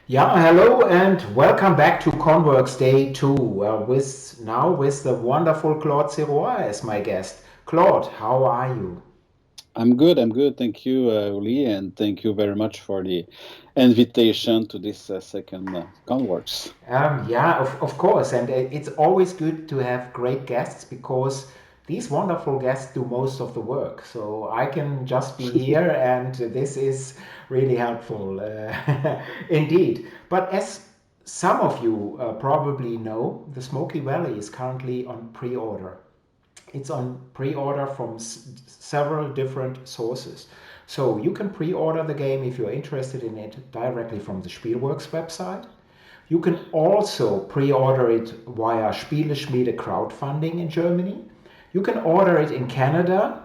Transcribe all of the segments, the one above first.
Yeah, hello and welcome back to ConWorxx Day 2 with the wonderful Claude Sirois as my guest. Claude, how are you? I'm good. I'm good. Thank you, Uli, and thank you very much for the invitation to this second ConWorxx. Yeah, of course, and it's always good to have great guests because these wonderful guests do most of the work. So I can just be here, and this is really helpful indeed. But as some of you probably know, the Smoky Valley is currently on pre order. It's on pre-order from several different sources. So you can pre-order the game if you're interested in it directly from the Spielworxx website. You can also pre-order it via Spieleschmiede crowdfunding in Germany. You can order it in Canada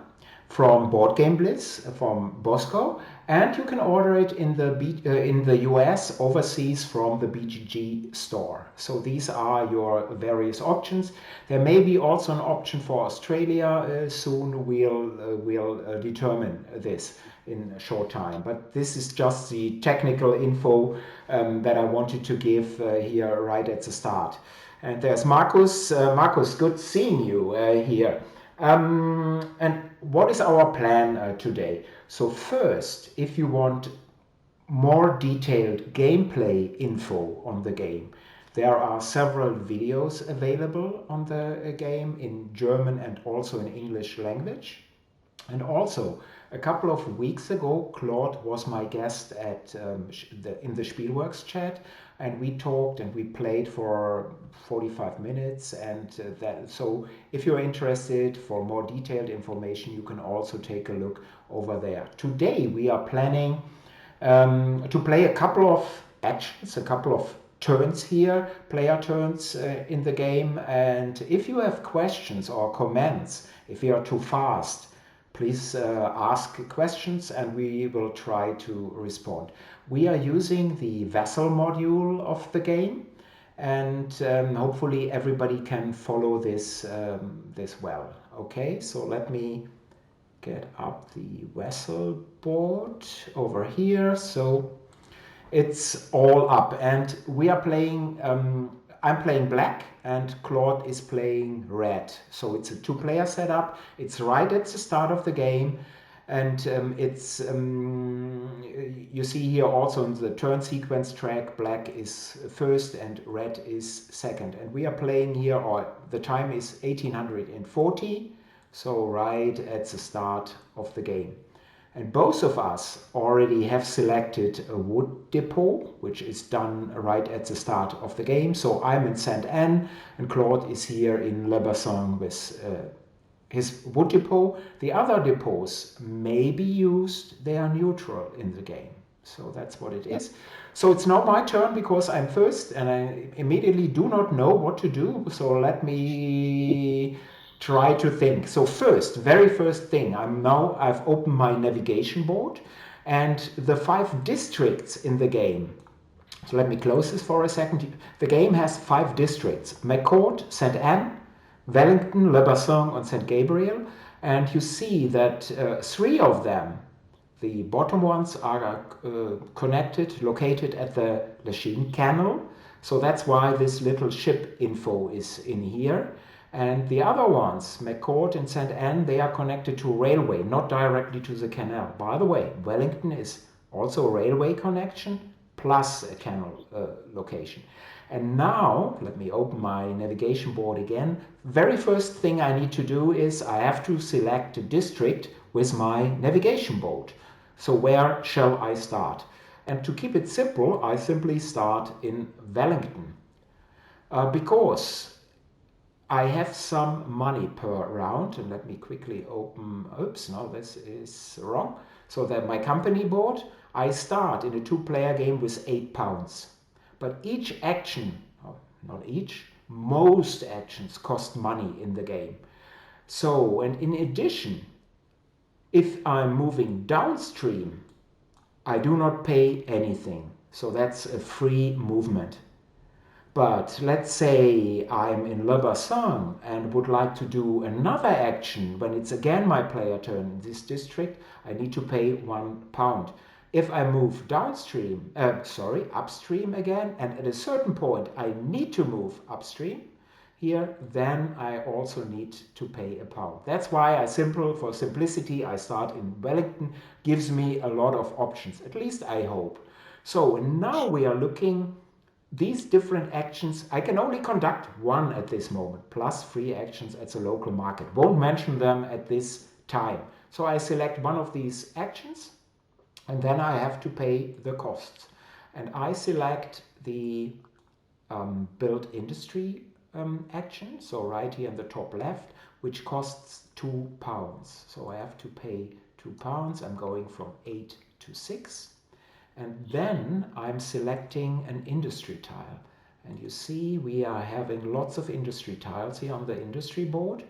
from Board Game Blitz from Bosco, and you can order it in the US overseas from the BGG store. So these are your various options. There may be also an option for Australia soon. We'll determine this in a short time. But this is just the technical info that I wanted to give here right at the start. And there's Markus. Markus, good seeing you here. And what is our plan today? So first, if you want more detailed gameplay info on the game, there are several videos available on the game in German and also in English language. And also, a couple of weeks ago, Claude was my guest in the Spielworxx chat, and we talked and we played for 45 minutes. So, if you're interested for more detailed information, you can also take a look over there. Today, we are planning to play a couple of actions, a couple of turns here, player turns in the game. And if you have questions or comments, if you are too fast, please ask questions and we will try to respond. We are using the Vassal module of the game, and hopefully everybody can follow this well. Okay, so let me get up the Vassal board over here. So it's all up, and we are playing. I'm playing black, and Claude is playing red. So it's a two-player setup. It's right at the start of the game, and it's you see here also in the turn sequence track, black is first and red is second. And we are playing here, or the time is 1840, so right at the start of the game. And both of us already have selected a wood depot, which is done right at the start of the game. So I'm in Saint Anne, and Claude is here in Le Basson with his wood depot. The other depots may be used, they are neutral in the game. So that's what it Yeah. is. So it's now my turn because I'm first and I immediately do not know what to do. So let me try to think. So first, very first thing, I've opened my navigation board and the 5 districts in the game. So let me close this for a second. The game has 5 districts: McCourt, St. Anne, Wellington, Le Basson, and St. Gabriel. And you see that 3 of them, the bottom ones, are connected, located at the Lachine Canal. So that's why this little ship info is in here. And the other ones, McCourt and St. Anne, they are connected to railway, not directly to the canal. By the way, Wellington is also a railway connection plus a canal location. And now, let me open my navigation board again. Very first thing I need to do is I have to select a district with my navigation board. So where shall I start? And to keep it simple, I simply start in Wellington. Because I have some money per round, and let me quickly open, oops, no, this is wrong. So that my company board, I start in a two-player game with £8. But each action, oh, not each, most actions cost money in the game. So, and in addition, if I'm moving downstream, I do not pay anything. So that's a free movement. But let's say I'm in Le Bassin and would like to do another action when it's again my player turn in this district, I need to pay £1. If I move downstream, upstream again, and at a certain point I need to move upstream here, then I also need to pay a pound. That's why for simplicity, I start in Wellington. Gives me a lot of options, at least I hope. So now we are looking these different actions. I can only conduct one at this moment, plus free actions at the local market. Won't mention them at this time. So I select one of these actions and then I have to pay the costs. And I select the build industry action, so right here in the top left, which costs £2. So I have to pay £2. I'm going from 8 to 6. And then I'm selecting an industry tile. And you see we are having lots of industry tiles here on the industry board.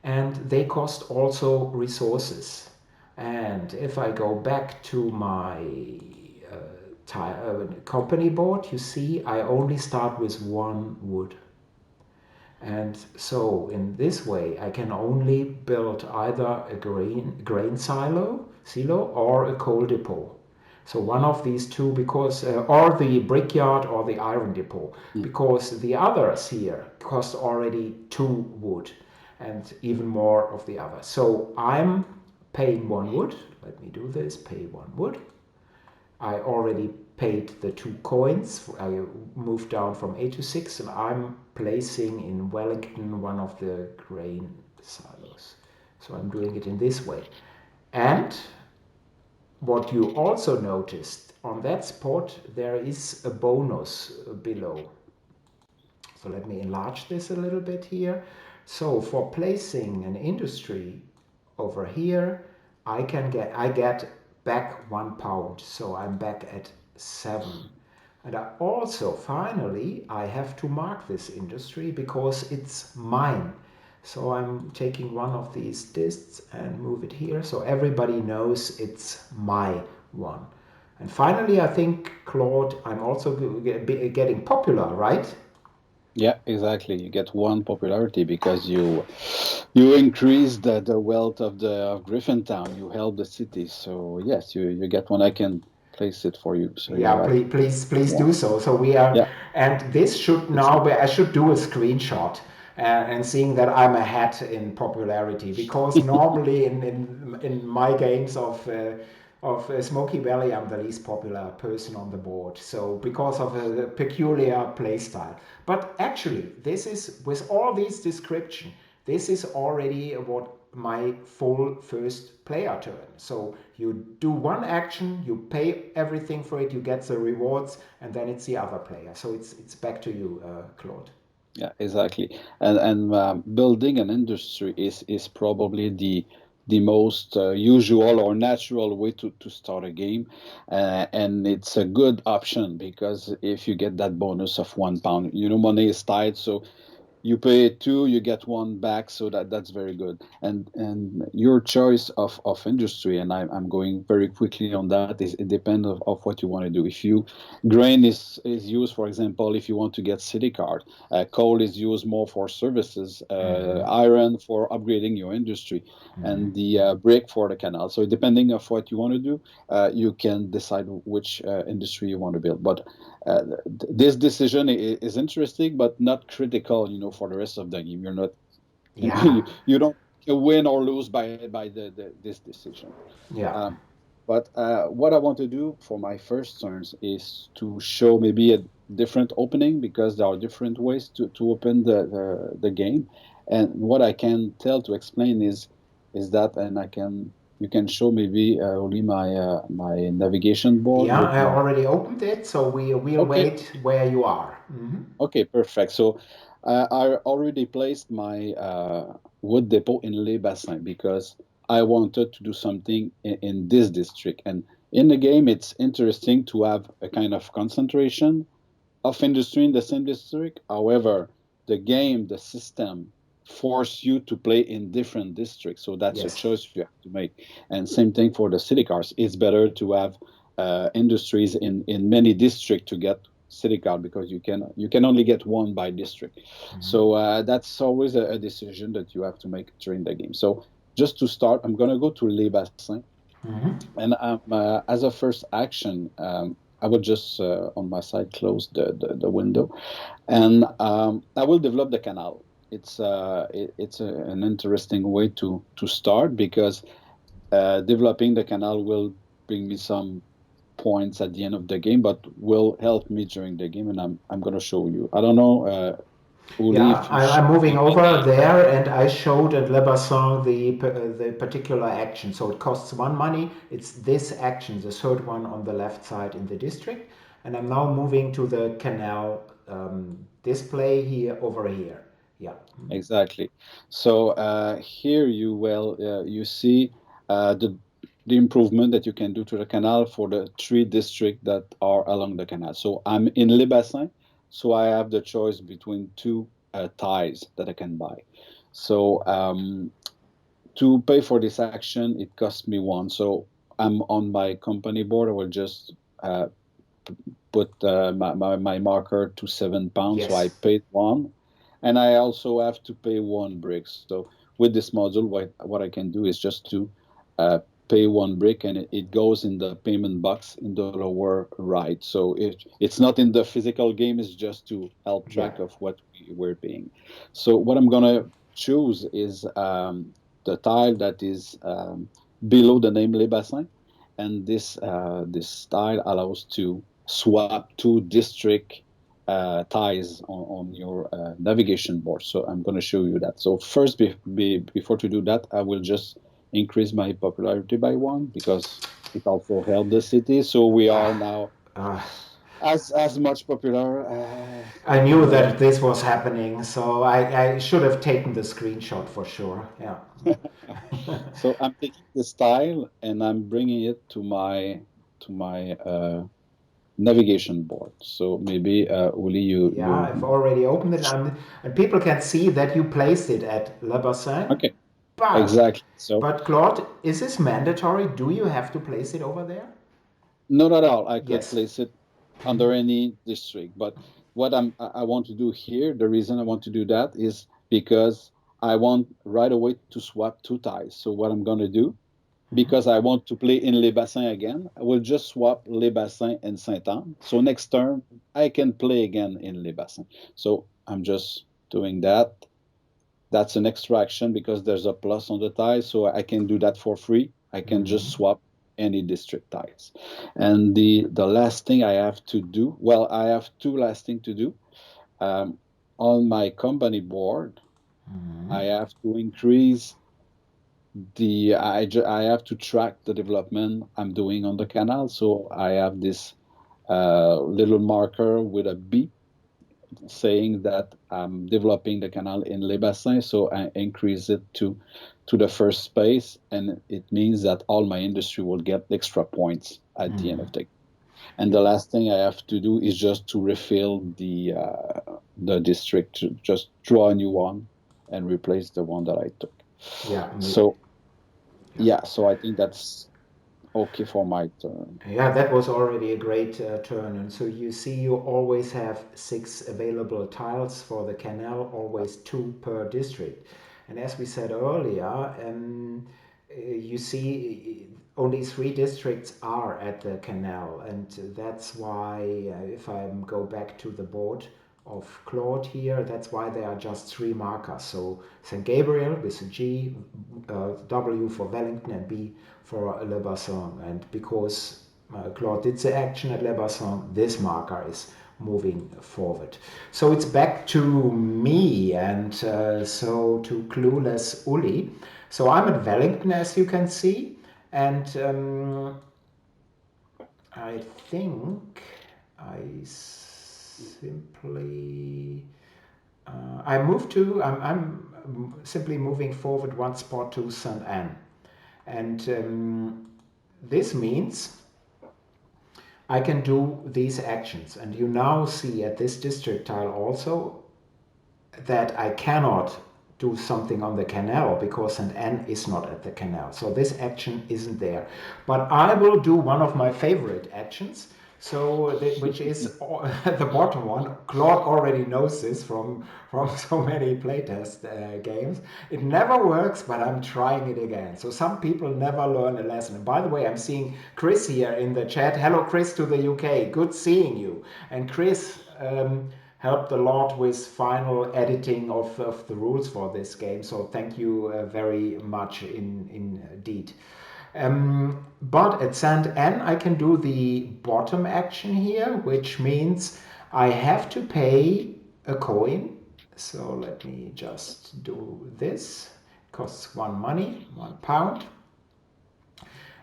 And they cost also resources. And if I go back to my company board, you see I only start with one wood. And so in this way, I can only build either a grain silo or a coal depot. So one of these two, because or the brickyard or the iron depot, Mm. because the others here cost already two wood, and even more of the others. So I'm paying one wood. Let me do this. Pay one wood. I already paid the 2 coins. I moved down from 8 to 6 and I'm placing in Wellington one of the grain silos. So I'm doing it in this way. And what you also noticed on that spot, there is a bonus below. So let me enlarge this a little bit here. So for placing an industry over here, I get back £1. So I'm back at 7. And I also finally I have to mark this industry because it's mine. So I'm taking one of these discs and move it here so everybody knows it's my one. And finally, I think, Claude, I'm also getting popular, right? Yeah, exactly. You get one popularity because you increase the wealth of the of Griffintown. You help the city. So yes, you get one. I can place it for you. So you're Yeah, right. please Yeah, do so. So we are, yeah. and this should It's now be, I should do a screenshot and seeing that I'm ahead in popularity because normally in my games of Smoky Valley, I'm the least popular person on the board. So because of a peculiar playstyle. But actually, this is with all these description, this is already what my full first player turn. So you do one action, you pay everything for it, you get the rewards, and then it's the other player. So it's back to you, Claude. Yeah, exactly. And building an industry is probably the most usual or natural way to start a game, and it's a good option because if you get that bonus of £1, money is tight, so you pay two, you get one back, so that's very good. And your choice of industry, and I'm going very quickly on that, is it depends of what you want to do. If you grain is used, for example, if you want to get city card, coal is used more for services, iron for upgrading your industry, and the brick for the canal. So depending of what you want to do, you can decide which industry you want to build. But this decision is interesting, but not critical, for the rest of the game. You're not, Yeah, you don't win or lose by this decision. yeah, Um, but what I want to do for my first turns is to show maybe a different opening because there are different ways to open the game. And what I can tell to explain is that, and you can show maybe only my navigation board yeah. with I my. already opened it, so we'll Okay. wait where you are. Okay, perfect. So I already placed my wood depot in Les Bassins because I wanted to do something in this district. And in the game, it's interesting to have a kind of concentration of industry in the same district. However, the game, the system, force you to play in different districts. So that's a Yes. choice you have to make. And same thing for the city cars. It's better to have industries in many districts to get city card because you can only get one by district. So that's always a decision that you have to make during the game. So just to start, I'm gonna go to Les Bassins. Hmm. And as a first action, I will just on my side close the window, and I will develop the canal. An interesting way to start because developing the canal will bring me some points at the end of the game, but will help me during the game, and I'm gonna show you. I don't know, Uli, Yeah, if you I'm show moving me over any. there, and I showed at Le Bassin the particular action. So it costs one money. It's this action, the third one on the left side in the district. And I'm now moving to the canal display here over here. Yeah. Exactly. So here you see the improvement that you can do to the canal for the three districts that are along the canal. So I'm in Le Bassin, so I have the choice between two ties that I can buy. So to pay for this action, it costs me one. So I'm on my company board. I will just uh, put my marker to £7. So I Yes. paid one, and I also have to pay one brick. So with this module, what I can do is just to uh, pay one brick, and it goes in the payment box in the lower right. So it's not in the physical game; it's just to help Yeah. track of what we're paying. So what I'm gonna choose is the tile that is below the name Le Bassin, and this tile allows to swap two district ties on your navigation board. So I'm going to show you that. So first, before to do that, I will just increase my popularity by one because it also helped the city. So we are now Uh, as much popular. I knew Imagine. that this was happening, so I should have taken the screenshot for sure. Yeah. So I'm taking this tile and I'm bringing it to my navigation board. So maybe Uli, you Yeah, you I've already opened it, and people can see that you placed it at Le Bassin. okay. But, Exactly. So Claude, is this mandatory? Do you have to place it over there? not at all. I could Yes. place it under any district, but I want to do here, the reason I want to do that is because I want right away to swap two ties. So what I'm going to do, because I want to play in Les Bassins again, I will just swap Les Bassins and Saint-Anne. So next turn I can play again in Les Bassins. So I'm just doing that. That's an extraction because there's a plus on the ties, so I can do that for free. I can just Mhm. swap any district ties. And the last thing I have to do, well, I have two last things to do. Um, on my company board, I Mhm. have to increase I have to track the development I'm doing on the canal. So I have this little marker with a B saying that I'm developing the canal in Les Bassins, so I increase it to the first space, and it means that all my industry will get extra points at the end of Mhm. the. And the last thing I have to do is just to refill the district, to just draw a new one and replace the one that I took. Yeah. So Yeah. yeah, so I think that's okay for my turn. Yeah, that was already a great turn. And so you see, you always have six available tiles for the canal, always two per district. And as we said earlier, you see only three districts are at the canal. And that's why, if I go back to the board of Claude here, that's why there are just three markers. So St. Gabriel with a G, W for Wellington, and B for Le Bassin. And because Claude did the action at Le Bassin, this marker is moving forward. So it's back to me, and so to Clueless Uli. So I'm at Wellington, as you can see, and I think I simply I move to I'm simply moving forward one spot to St. Anne, and this means I can do these actions. And you now see at this district tile also that I cannot do something on the canal because St. Anne is not at the canal. So this action isn't there. But I will do one of my favorite actions. So, which is the bottom one. Claude already knows this from so many playtest games. It never works, but I'm trying it again. So some people never learn a lesson. And by the way, I'm seeing Chris here in the chat. Hello, Chris to the UK. Good seeing you. And Chris helped a lot with final editing of the rules for this game. So thank you very much indeed. But at Sand N, I can do the bottom action here, which means I have to pay a coin. So let me just do this. It costs one money, £1.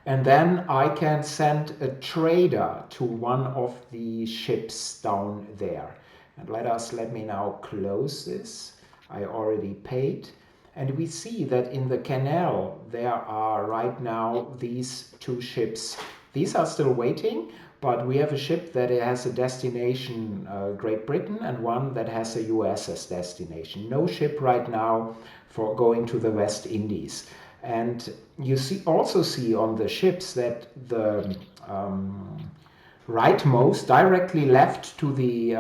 And then I can send a trader to one of the ships down there. And let me now close this. I already paid. And we see that in the canal there are right now these two ships. These are still waiting, but we have a ship that has a destination Great Britain and one that has a US as destination. No ship right now for going to the West Indies. And you also see on the ships that the rightmost, directly left to the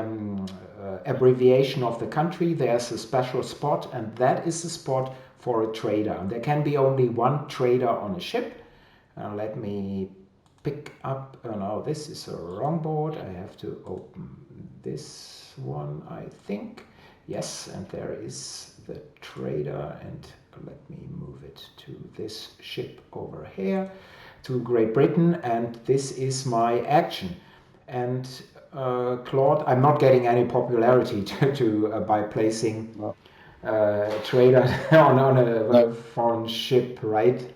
abbreviation of the country, there's a special spot, and that is the spot for a trader. And there can be only one trader on a ship. Let me pick up. Oh no, this is a wrong board. I have to open this one, I think. Yes, and there is the trader, and let me move it to this ship over here to Great Britain, and this is my action. And Claude, I'm not getting any popularity by placing No, trader on no, a foreign ship, right?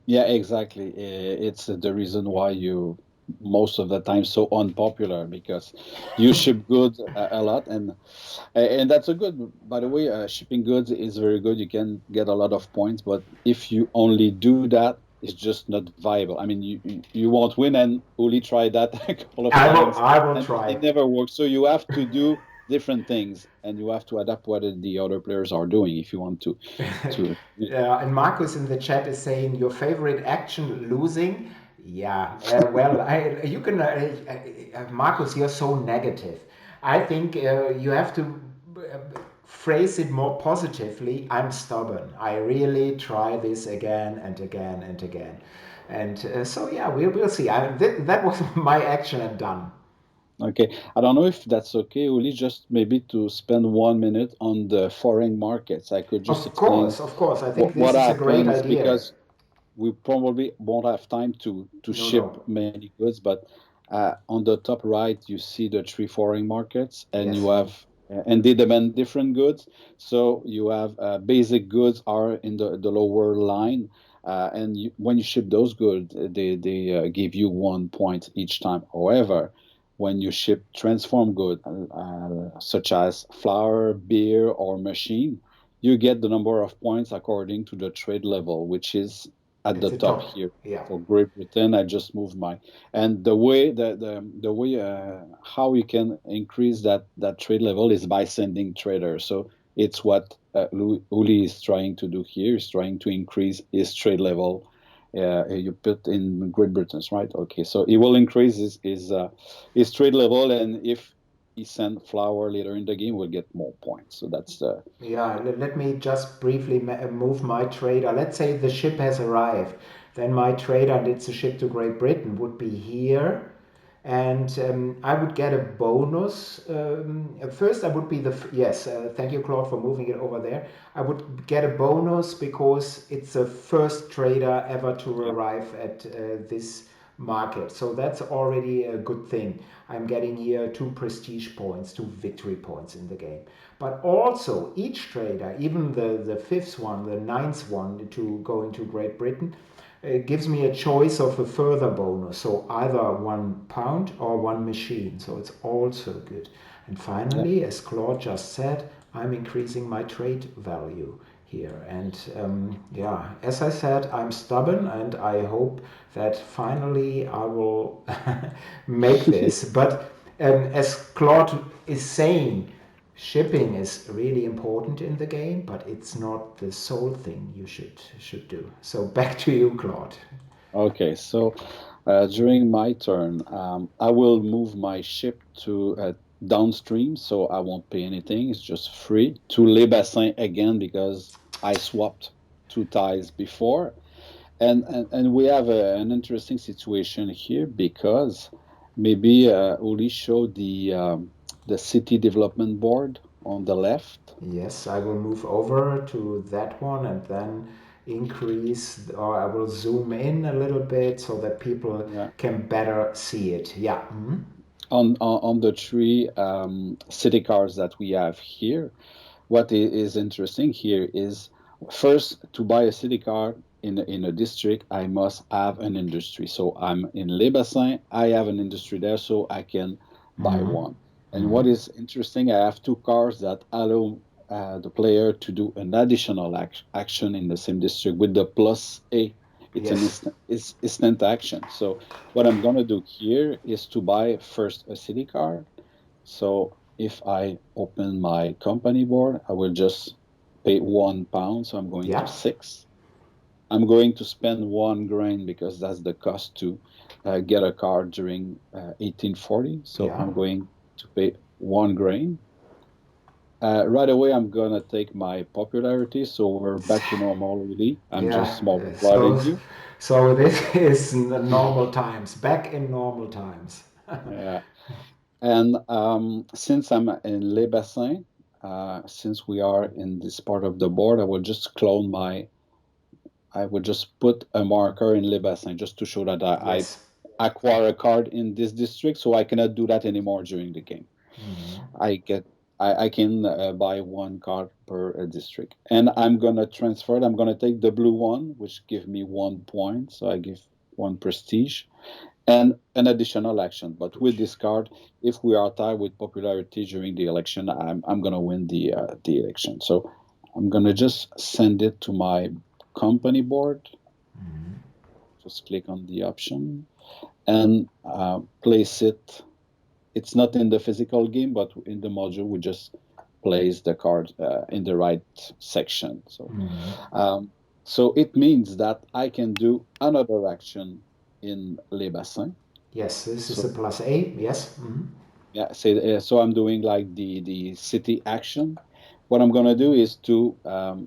yeah, exactly. It's the reason why you most of the time so unpopular because you ship goods a lot, and that's a good. By the way, shipping goods is very good. You can get a lot of points, but if you only do that, it's just not viable. I mean, you won't win, and Uli tried that a couple of times, I will and try. it never works. So you have to do different things, and you have to adapt what the other players are doing if you want to. And Marcus in the chat is saying your favorite action losing. Yeah, well, you can, Marcus, you're so negative. I think you have to phrase it more positively. I'm stubborn. I really try this again and again and again. And so, yeah, we'll see. That was my action and done. Okay, I don't know if that's okay, Uli, just maybe to spend 1 minute on the foreign markets. I could just explain Of course. I think this what is a great happens idea. because we probably won't have time to No, ship no. many goods, but on the top right, you see the three foreign markets, and you Yes. have and they demand different goods. So you have basic goods are in the lower line, and when you ship those goods, they give you 1 point each time. However, when you ship transform good, such as flour, beer, or machine, you get the number of points according to the trade level, which is at It's the a top top. here. Yeah. For Great Britain, I just moved my and the way how you can increase that trade level is by sending traders. So it's what Uli is trying to do here. Is trying to increase his trade level. You put in Great Britain's right. Okay, so he will increase his trade level, and if he send flour later in the game, we'll get more points. So that's the Yeah, let me just briefly move my trader. Let's say the ship has arrived. Then my trader, and it's a ship to Great Britain, would be here. And I would get a bonus. At first, I would be yes, thank you, Claude, for moving it over there. I would get a bonus because it's the first trader ever to yeah. arrive at this market. So that's already a good thing. I'm getting here 2 prestige points, 2 victory points in the game. But also, each trader, even the fifth one, the ninth one to go into Great Britain, gives me a choice of a further bonus. So either £1 or one machine. So it's also good. And Yeah. finally, as Claude just said, I'm increasing my trade value here. And yeah, as I said, I'm stubborn and I hope that finally I will make this. But as Claude is saying, shipping is really important in the game, but it's not the sole thing you should do. So back to you, Claude. Okay, so During my turn, I will move my ship to downstream, so I won't pay anything. It's just free to Les Bassins again because I swapped two ties before, and we have an interesting situation here because maybe Uli showed the city development board on the left. Yes, I will move over to that one and then increase, or I will zoom in a little bit so that people Yeah. can better see it. Yeah. Mhm. On the three city cards that we have here, what is interesting here is first to buy a city card in a district, I must have an industry. So I'm in Les Bassins, I have an industry there, so I can buy Mhm. one. And what Mhm. is interesting, I have two cards that allow the player to do an additional action in the same district with the plus A. It's an Yes. instant action. So what I'm gonna do here is to buy first a city card, so if I open my company board, I will just pay £1. So I'm going to Yeah. six. I'm going to spend 1 grain because that's the cost to get a car during 1840. So Yeah. I'm going to pay 1 grain. Right away, I'm gonna take my popularity. So we're back to normal, really. I'm Yeah. just multiplying So, you. so this is normal times, back in normal times. Yeah. And since I'm in Les Bassins, since we are in this part of the board, I will just put a marker in Les Bassins just to show that Yes. I acquire a card in this district, so I cannot do that anymore during the game. Mhm. I get, I can buy one card per district, and I'm gonna transfer it. I'm gonna take the blue one, which give me 1 point, so I give one prestige and an additional action. But with this card, if we are tied with popularity during the election, I'm gonna win the election. So I'm gonna just send it to my company board. Just click on the option and place it. It's not in the physical game, but in the module, we just place the card in the right section. Mhm. Um, so it means that I can do another action in Les Bassins. Yes, this is a So plus A. Yes. Mhm. yeah, so I'm doing like the city action. What I'm gonna do is to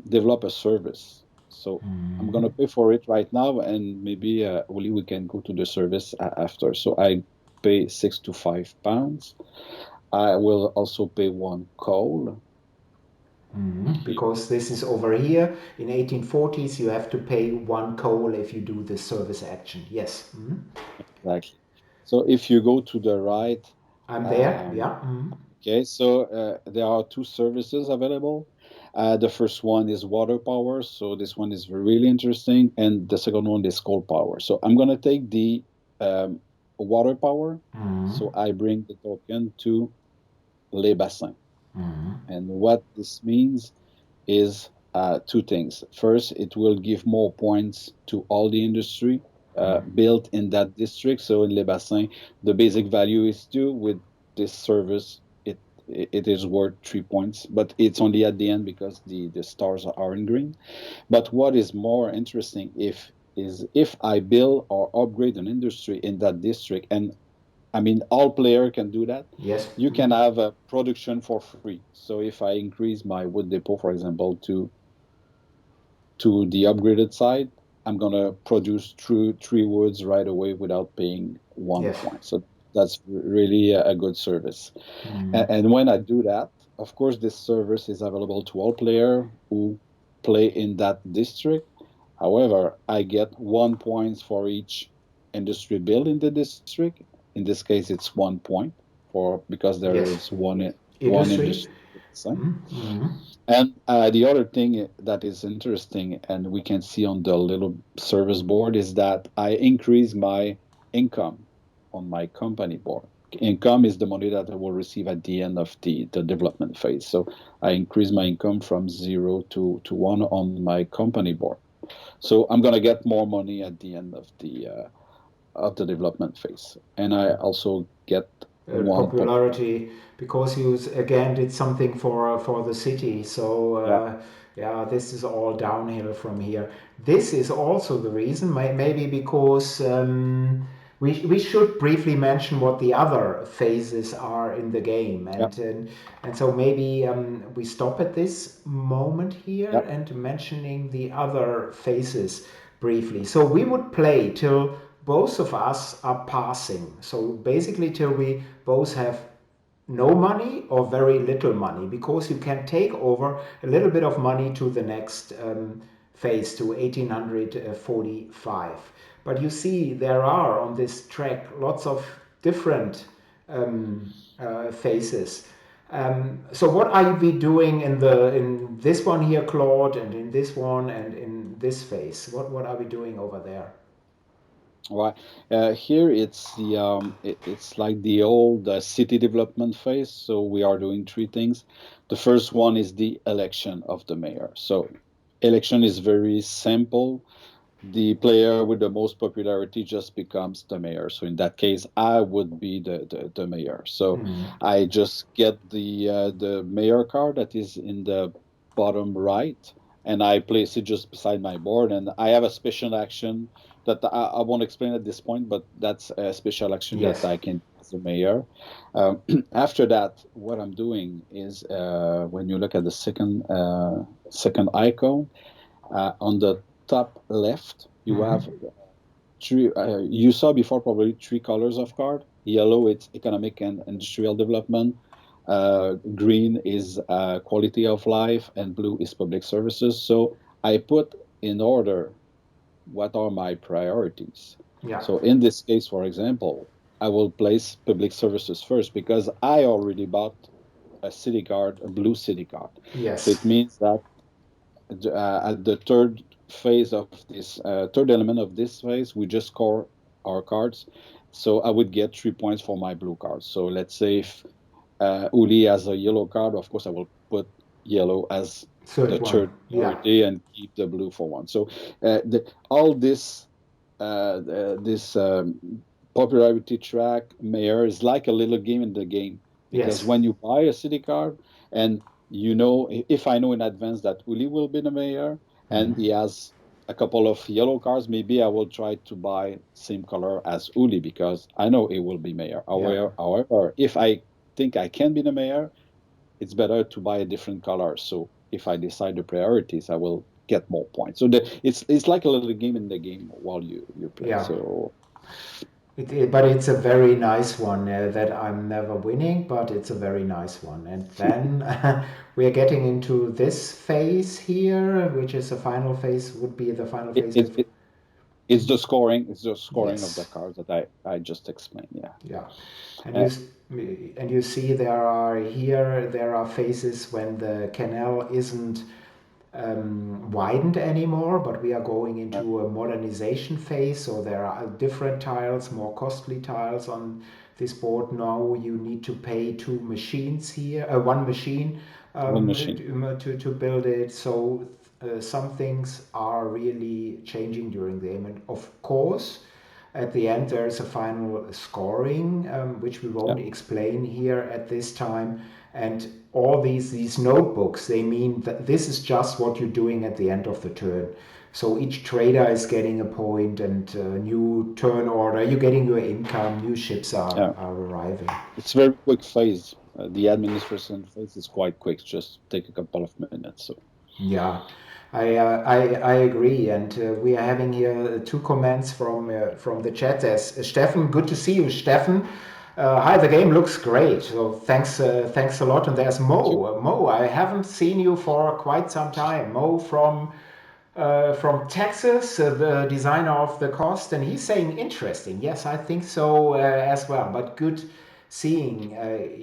develop a service. So I'm Mhm. gonna pay for it right now, and maybe Uli, we can go to the service after. So I pay £6 to £5. I will also pay one coal Mhm. here. Because this is over here in 1840s, you have to pay one coal if you do the service action. Yes. Mhm. Exactly. So if you go to the right, I'm there. um, Yeah. Mhm. okay, so there are two services available. The first one is water power, so this one is really interesting, and the second one is coal power. So I'm gonna take the um, water power. Mhm. So I bring the token to Les Bassins, Mhm. and what this means is two things. First, it will give more points to all the industry built in that district. So in Les Bassins, the basic value is two. With this service, it is worth 3 points, but it's only at the end because the stars are in green. But what is more interesting if I build or upgrade an industry in that district, and I mean all player can do that. Yes. You can Mhm. have a production for free. So if I increase my wood depot, for example, to the upgraded side, I'm gonna produce three woods right away without paying one Yes. point. So that's really a good service. Mhm. And when I do that, of course, this service is available to all players who play in that district. However, I get 1 point for each industry built in the district. In this case, it's 1 point for because there Yes. is one Industry. industry. Site. Mhm. And the other thing that is interesting, and we can see on the little service board, is that I increase my income on my company board. Income is the money that I will receive at the end of the development phase. So I increase my income from zero to one on my company board. So I'm gonna get more money at the end of the development phase, and I also get one popular. Popularity because you again did something for the city. So Yeah, yeah, this is all downhill from here. This is also the reason, maybe because. We should briefly mention what the other phases are in the game, Yeah, and so maybe we stop at this moment here yeah, and mentioning the other phases briefly. So we would play till both of us are passing. So basically till we both have no money or very little money, because you can take over a little bit of money to the next phase, to 1845. But you see, there are on this track lots of different phases. So what are we doing in this one here, Claude, and in this one and in this phase? What are we doing over there? right. Here it's like the old city development phase. So we are doing three things. The first one is the election of the mayor. So election is very simple. The player with the most popularity just becomes the mayor. So in that case, I would be the mayor. So I just get the mayor card that is in the bottom right, and I place it just beside my board. And I have a special action that I won't explain at this point, but that's a special action that Yes. I can do as a mayor. After that, what I'm doing is when you look at the second icon on the top left, you have three. You saw before probably three colors of card. Yellow, it's economic and industrial development. Green is quality of life, and blue is public services. So I put in order what are my priorities. Yeah. So in this case, for example, I will place public services first because I already bought a city card, a blue city card. So Yes. it means that at the third phase of this third element of this phase, we just score our cards. So I would get 3 points for my blue cards. So let's say if Uli has a yellow card, of course I will put yellow as the Third one. third Yeah. priority and keep the blue for one. So all this popularity track mayor is like a little game in the game because Yes. when you buy a city card and you know if I know in advance that Uli will be the mayor and he has a couple of yellow cards, maybe I will try to buy same color as Uli because I know it will be mayor. Yeah. However, if I think I can be the mayor, it's better to buy a different color. So if I decide the priorities, I will get more points. So it's like a little game in the game while you play. Yeah. So But it's a very nice one that I'm never winning, but it's a very nice one. And then we are getting into this phase here, which is the final phase, would be the final it, phase it, before. it it's the scoring. It's the scoring of the Yes. cards that I just explained. Yeah. Yeah. And Uh, you see there are phases when the canal isn't widened anymore, but we are going uh, into a modernization phase. So there are different tiles, more costly tiles on this board. Now you need to pay two machines here, one machine one machine. to build it. So some things are really changing during the game. And of course, at the end, there's a final scoring, which we Yeah. won't explain here at this time. And all these notebooks, they mean that this is just what you're doing at the end of the turn. So each trader is getting a point and a new turn order. You're getting your income, new ships Yeah. are arriving. It's very quick phase. The administration phase is quite quick. Just take a couple of minutes. So Yeah, I agree, and we are having here two comments from the chat. There's Steffen. Good to see you, Steffen. Hi, the game looks great. So thanks a lot. And there's thank you. Mo. Mo, I haven't seen you for quite some time. Mo from Texas, the designer of the cost, and he's saying interesting. Yes, I think so as well. But good seeing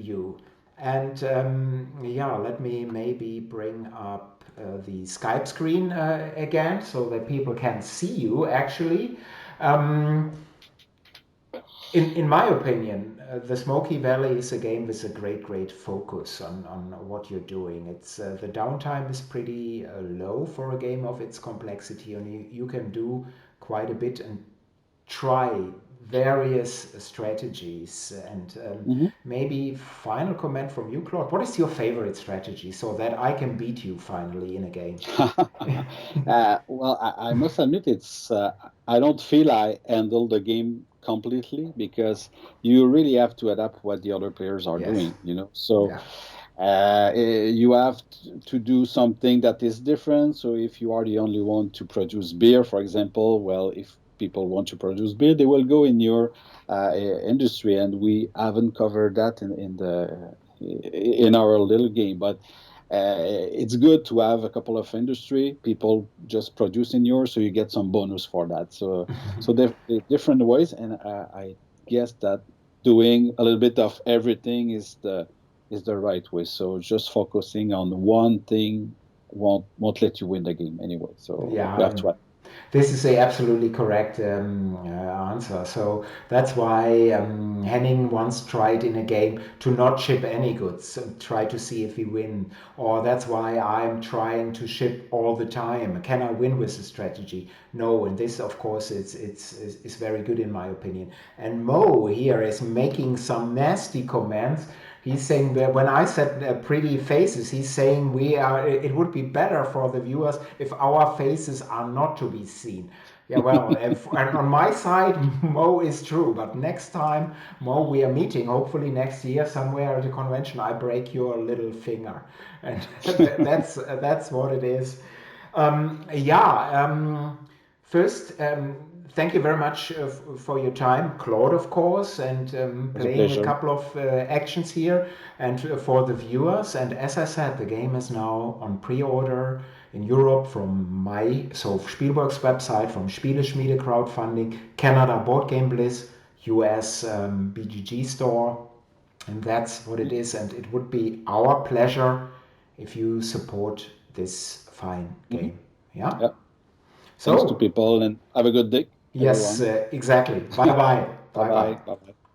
you. And yeah, let me maybe bring up the Skype screen again so that people can see you actually. Um, in my opinion, the Smoky Valley is a game with a great focus on what you're doing. It's the downtime is pretty low for a game of its complexity, and you can do quite a bit and try various strategies. And Mhm. maybe final comment from you, Claude. What is your favorite strategy so that I can beat you finally in a game? Well, I must admit I don't feel I handle the game completely because you really have to adapt what the other players are Yes. doing, you know. So Yeah. you have to do something that is different. So if you are the only one to produce beer, for example, well, if people want to produce beer, they will go in your industry, and we haven't covered that in our little game. But it's good to have a couple of industry people just producing yours, so you get some bonus for that. So they're different ways, and I guess that doing a little bit of everything is the right way. So just focusing on one thing won't let you win the game anyway. So Yeah, you have to. this is a absolutely correct answer. So that's why Henning once tried in a game to not ship any goods and try to see if we win. Or that's why I'm trying to ship all the time. Can I win with the strategy? No, and this, of course, it's very good in my opinion. And Mo here is making some nasty comments. He's saying that when I said pretty faces, he's saying we are. It would be better for the viewers if our faces are not to be seen. Yeah, well, and on my side, Mo is true. But next time, Mo, we are meeting. Hopefully next year somewhere at the convention, I break your little finger, and that's what it is. Yeah. First, thank you very much for your time, Claude, of course, and It was a playing a pleasure. couple of actions here, and for the viewers. And as I said, the game is now on pre-order in Europe from Spielberg's website, from Spieleschmiede crowdfunding, Canada Board Game Bliss, US BGG store, and that's what it is. And it would be our pleasure if you support this fine Mm-hmm. game. Yeah. Yeah. Thanks to So, people, and have a good day, yes, everyone. exactly. Bye bye. Bye Bye bye. bye. Bye bye.